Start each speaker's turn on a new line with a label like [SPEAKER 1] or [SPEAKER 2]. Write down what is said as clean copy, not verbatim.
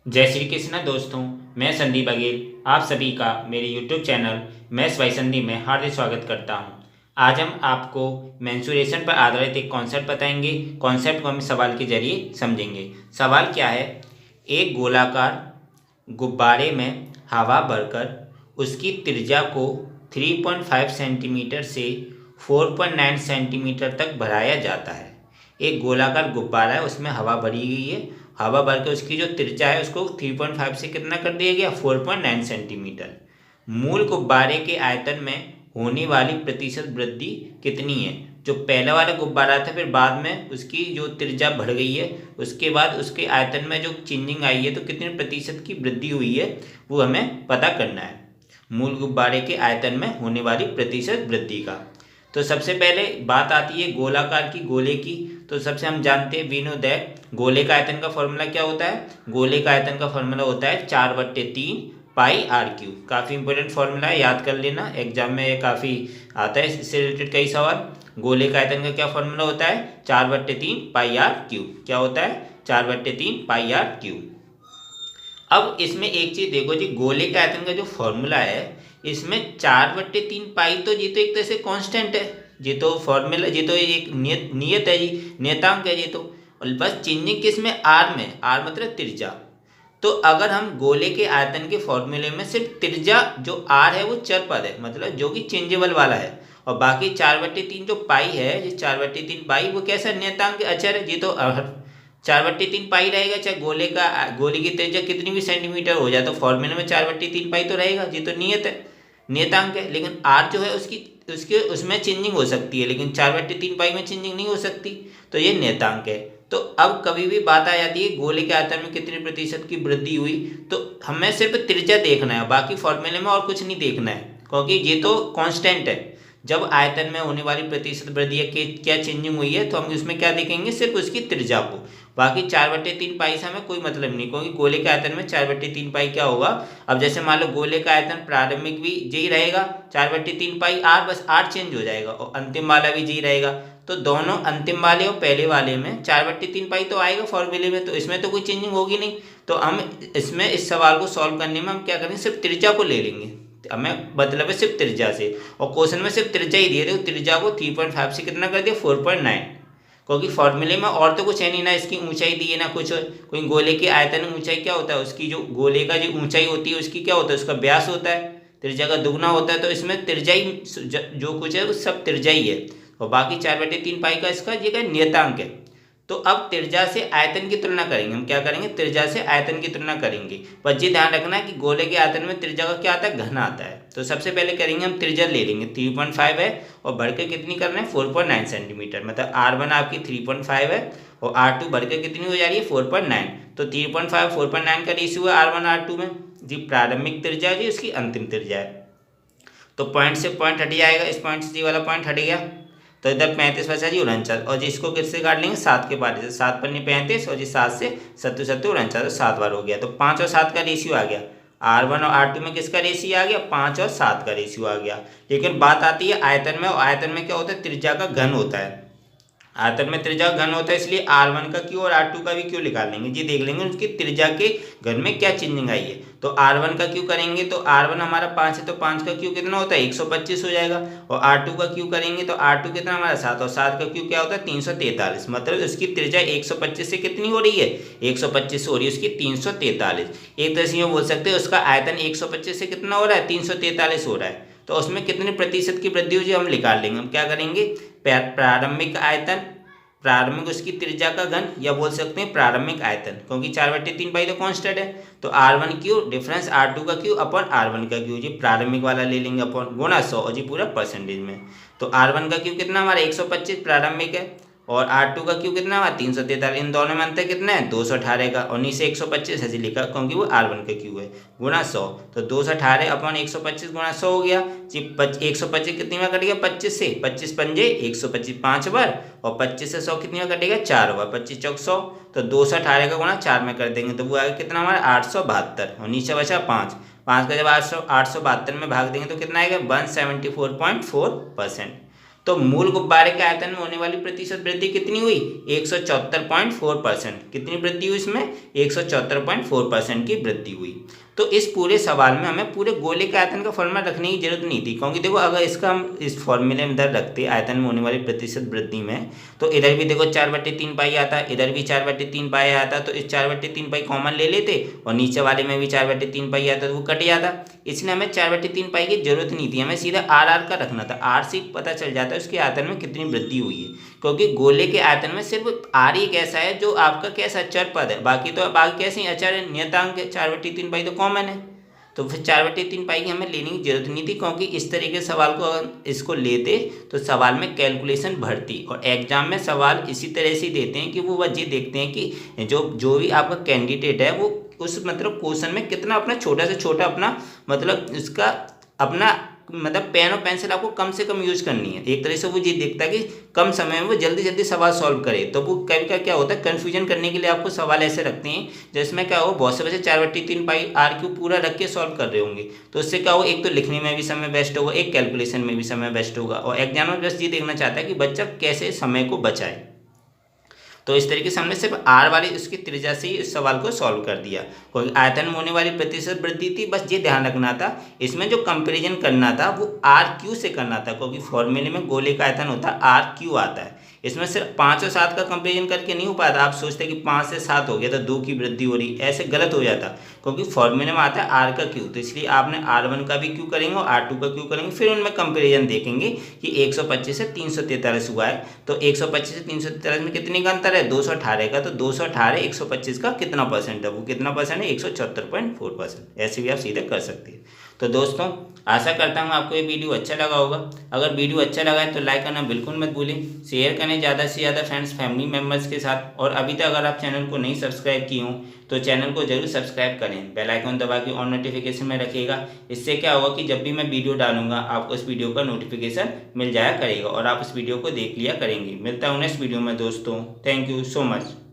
[SPEAKER 1] जय श्री कृष्ण दोस्तों। मैं संदीप बघेल आप सभी का मेरे YouTube channel maths by Sandeep में हार्दिक स्वागत करता हूं। आज हम आपको मेंसुरेशन पर आधारित एक कॉन्सेप्ट बताएंगे। कॉन्सेप्ट को हम सवाल के जरिए समझेंगे। सवाल क्या है, एक गोलाकार गुब्बारे में हवा भरकर उसकी त्रिज्या को 3.5 सेंटीमीटर से 4.9 सेंटीमीटर तक बढ़ाया जाता है। एक गोलाकार गुब्बारा है, उसमें हवा भरी गई है। हवा भर के उसकी जो त्रिज्या है उसको 3.5 से कितना कर दिया गया, 4.9 सेंटीमीटर। मूल गुब्बारे के आयतन में होने वाली प्रतिशत वृद्धि कितनी है। जो पहला वाला गुब्बारा था, फिर बाद में उसकी जो त्रिज्या बढ़ गई है, उसके बाद उसके आयतन में जो चेंजिंग आई है, तो कितने प्रतिशत की वृद्धि हुई है वो हमें पता करना है। मूल गुब्बारे के आयतन में होने वाली प्रतिशत वृद्धि का। तो सबसे पहले बात आती है गोलाकार की, गोले की। तो सबसे हम जानते हैं, वी नो दैट गोले का आयतन का फॉर्मूला क्या होता है। गोले का आयतन का फॉर्मूला होता है 4/3 पाई आर क्यूब। काफ़ी इंपॉर्टेंट फॉर्मूला है, याद कर लेना, एग्जाम में ये काफ़ी आता है, इससे रिलेटेड कई सवाल। गोले का आयतन का क्या फॉर्मूला होता है, 4/3 पाई आर क्यूब। क्या होता है, 4/3 पाई आर क्यूब। अब इसमें एक चीज देखो जी, गोले के आयतन का जो फॉर्मूला है, इसमें 4/3 पाई, तो ये तो एक तरह से कांस्टेंट है। ये तो फॉर्मूला, ये तो एक नियत है जी, नियतांक है ये तो। और बस चेंजिंग किस में, आर में। आर मतलब त्रिज्या। तो अगर हम गोले के आयतन के फॉर्मूले में सिर्फ त्रिज्या जो आर है वो चर पद है, मतलब जो कि चेंजेबल वाला है, और बाकी 4/3 जो पाई है, ये 4/3 पाई वो कैसा नियतांक अचर है। ये तो 4/3 पाई रहेगा, चाहे गोले की त्रिज्या कितनी भी सेंटीमीटर हो जाए, तो फॉर्मूले में 4/3 पाई तो रहेगा। ये तो नियत है, नियतांक है। लेकिन आर जो है उसकी उसके उसमें चेंजिंग हो सकती है, लेकिन 4/3 पाई में चेंजिंग नहीं हो सकती, तो ये नियतांक है। तो अब कभी भी बात आ जाती है गोले के आयतन में कितने प्रतिशत की वृद्धि हुई, तो हमें सिर्फ त्रिज्या देखना है, बाकी फॉर्मूले में और कुछ नहीं देखना है, क्योंकि ये तो कांस्टेंट है। जब आयतन में होने वाली प्रतिशत वृद्धि है कि क्या चेंजिंग हुई है, तो हम उसमें क्या देखेंगे, सिर्फ उसकी त्रिज्या को। बाकी 4/3 पाई से हमें कोई मतलब नहीं, क्योंकि गोले के आयतन में 4/3 पाई क्या होगा। अब जैसे मान लो गोले का आयतन प्रारंभिक भी यही रहेगा 4/3 पाई आर, बस आर चेंज हो जाएगा, और अंतिम वाला भी यही रहेगा। तो दोनों अंतिम वाले और पहले वाले में 4/3 पाई तो आएगा फॉर्मूले में, तो इसमें तो कोई चेंजिंग होगी नहीं। तो हम इसमें इस सवाल को सॉल्व करने में हम क्या करेंगे, सिर्फ त्रिज्या को ले लेंगे। हमें मतलब है सिर्फ त्रिज्या से, और क्वेश्चन में सिर्फ त्रिज्या ही दिए थे, त्रिज्या को 3.5 से कितना कर दिया, 4.9। क्योंकि फॉर्मूले में और तो कुछ है नहीं, ना इसकी ऊंचाई दी है ना कुछ। कोई गोले के आयतन में ऊंचाई क्या होता है, उसकी जो गोले का जो ऊंचाई होती है उसकी क्या होता है, उसका व्यास होता है, त्रिज्या का दुगना होता है। तो इसमें त्रिज्या ही जो कुछ है वो सब त्रिज्या ही है, और बाकी 4/3 पाई का इसका ये का नियतांक है। तो अब त्रिज्या से आयतन की तुलना करेंगे। हम क्या करेंगे, त्रिज्या से आयतन की तुलना करेंगे। पर ये ध्यान रखना है कि गोले के आयतन में त्रिज्या का क्या आता है, घन आता है। तो सबसे पहले करेंगे हम त्रिज्या ले लेंगे, 3.5 है, और बढ़ के कितनी करना है, 4.9 सेंटीमीटर। मतलब R1 आपकी 3.5 है, और R2 बढ़ के कितनी हो जा रही है, 4.9। तो 3.5 4.9 का रेशियो है R1 R2 में जी। प्रारंभिक त्रिज्या जी उसकी अंतिम त्रिज्या है। तो पॉइंट से पॉइंट हट जाएगा, इस पॉइंट से ये वाला पॉइंट हट गया। तो इधर 35 बचा जी 49, और जी इसको किससे काट लेंगे, 7 के पारे से। 7 पन्नी 35, और जी 7 से 7 7 49, तो 7 बार हो गया। तो 5 और 7 का रेशियो आ गया। R1 और R2 में किसका रेशियो आ गया, 5 और 7 का रेशियो आ गया। लेकिन बात आती है आयतन में, और आयतन में क्या होता है, त्रिज्या का घन होता है। आयतन में त्रिज्या घन होता है, इसलिए R1 का क्यू और R2 का भी क्यू निकाल लेंगे जी। देख लेंगे उसकी त्रिज्या के घन में क्या चेंजिंग आई है। तो R1 का क्यू करेंगे, तो R1 हमारा 5 है, तो 5 का क्यू कितना होता है, 125 हो जाएगा। और R2 का क्यू करेंगे, तो R2 कितना हमारा 7, और 7 का क्यू क्या होता है, 343। मतलब उसकी त्रिज्या 125 से कितनी हो रही है, 125 हो रही है, उसकी 343। एक तरह से ये बोल सकते हैं उसका आयतन 125 से कितना हो रहा है, 343 हो रहा है। तो उसमें कितने प्रतिशत की वृद्धि हुई हम निकाल लेंगे। हम क्या करेंगे, प्रारंभिक आयतन, प्रारंभिक उसकी त्रिज्या का घन, या बोल सकते हैं प्रारंभिक आयतन, क्योंकि 4/3 पाई तो कांस्टेंट है। तो R1 क्यू डिफरेंस R2 का क्यू अपन R1 का क्यू, जी प्रारंभिक वाला ले लेंगे अपन, गुणा 100, और जी पूरा परसेंटेज में। तो R1 का क्यू कितना हमारा 125 प्रारंभिक है, और R2 का क्यू कितना हमारा 343। इन दोनों में अंतर कितना है, 218 का, और नीचे 125 ऐसे लिखा क्योंकि वो R1 का क्यू है, गुणा 100। तो 218 अपन 125 गुणा 100 हो गया जी। 125 कितनी में कट गया, 25 से, 25 पंजे 125 5 बार, और 25 से 100 कितनी में कटेगा, 4 बार, 25 चौक 100। तो 218 का गुणा 4 में कर देंगे, तो वो आएगा कितना हमारा 872, और नीचे बचा 5। 5 का जब 872 में भाग देंगे तो कितना आएगा, 174.4%। तो मूल गुब्बारे के आयतन में होने वाली प्रतिशत वृद्धि कितनी हुई? 174.4%। कितनी वृद्धि हुई इसमें? 174.4% की वृद्धि हुई। तो इस पूरे सवाल में हमें पूरे गोले के आयतन का फॉर्मूला रखने की जरूरत नहीं थी, क्योंकि देखो अगर इसका हम इस फॉर्मूले में इधर रखते आयतन में होने वाली प्रतिशत वृद्धि में, तो इधर भी देखो 4/3 पाई आता, इधर भी 4/3 पाई आता, तो इस 4/3 पाई कॉमन ले लेते और नीचे वाले में भी 4/3 पाई आता तो वो कट जाता। इसलिए हमें 4/3 पाई की जरूरत नहीं थी, हमें सीधा आर आर का रखना था। आर से पता चल जाता है उसके आयतन में कितनी वृद्धि हुई है, क्योंकि गोले के आयतन में सिर्फ आर ही कैसा है जो आपका कैसा चर पद है, बाकी तो बाकी कैसे अचर है, नियतांक है। 4/3 पाई तो कॉमन है, तो फिर 4/3 पाई की हमें लेने की जरूरत नहीं थी, क्योंकि इस तरीके से सवाल को इसको लेते तो सवाल में कैलकुलेशन बढ़ती। और एग्जाम में सवाल इसी तरह से देते हैं कि वो ये देखते हैं कि जो भी आपका कैंडिडेट है वो उस मतलब क्वेश्चन में कितना अपना छोटा से छोटा अपना मतलब इसका अपना मतलब पेन और पेंसिल आपको कम से कम यूज करनी है। एक तरह से वो ये देखता है कि कम समय में वो जल्दी जल्दी सवाल सॉल्व करे। तो वो कभी कभी क्या होता है, कन्फ्यूजन करने के लिए आपको सवाल ऐसे रखते हैं जिसमें क्या हो, बहुत से बच्चे 4/3 पाई आर क्यू पूरा रख के सॉल्व कर रहे होंगे, तो उससे क्या हो, एक तो लिखने में भी समय वेस्ट होगा, एक कैलकुलेशन में भी समय वेस्ट होगा। और एग्जाम बस ये देखना चाहता है कि बच्चा कैसे समय को बचाए। तो इस तरीके से हमने सिर्फ आर वाली उसकी त्रिज्या से ही इस सवाल को सॉल्व कर दिया। कोई आयतन में होने वाली प्रतिशत वृद्धि थी, बस ये ध्यान रखना था इसमें जो कंपैरिजन करना था वो आर क्यू से करना था, क्योंकि फॉर्मूले में गोले का आयतन होता है आर क्यू आता है। इसमें सिर्फ 5 और 7 का कंपेरिजन करके नहीं हो पाता। आप सोचते कि 5 से 7 हो गया तो 2 की वृद्धि हो रही, ऐसे गलत हो जाता, क्योंकि फॉर्मूले में आता है आर का क्यू। तो इसलिए आपने R1 का भी क्यू करेंगे और R2 का क्यू करेंगे, फिर उनमें कंपेरिजन देखेंगे कि 125 से 343 हुआ है, तो 125 से 343 में कितने का अंतर है, 218 का। तो 218 125 का कितना परसेंट है, वो कितना परसेंट है, 174.4%। ऐसे भी आप सीधे कर सकते हैं। तो दोस्तों आशा करता हूँ आपको ये वीडियो अच्छा लगा होगा। अगर वीडियो अच्छा लगा है तो लाइक करना बिल्कुल मत भूलें, शेयर करें ज़्यादा से ज़्यादा फ्रेंड्स फैमिली मेम्बर्स के साथ। और अभी तक अगर आप चैनल को नहीं सब्सक्राइब किए हों तो चैनल को जरूर सब्सक्राइब करें, बेल आइकन दबा के ऑन नोटिफिकेशन में रखिएगा। इससे क्या होगा कि जब भी मैं वीडियो डालूंगा आपको उस वीडियो का नोटिफिकेशन मिल जाया करेगा और आप उस वीडियो को देख लिया करेंगे। मिलता हूँ नेक्स्ट वीडियो में दोस्तों। Thank you so much.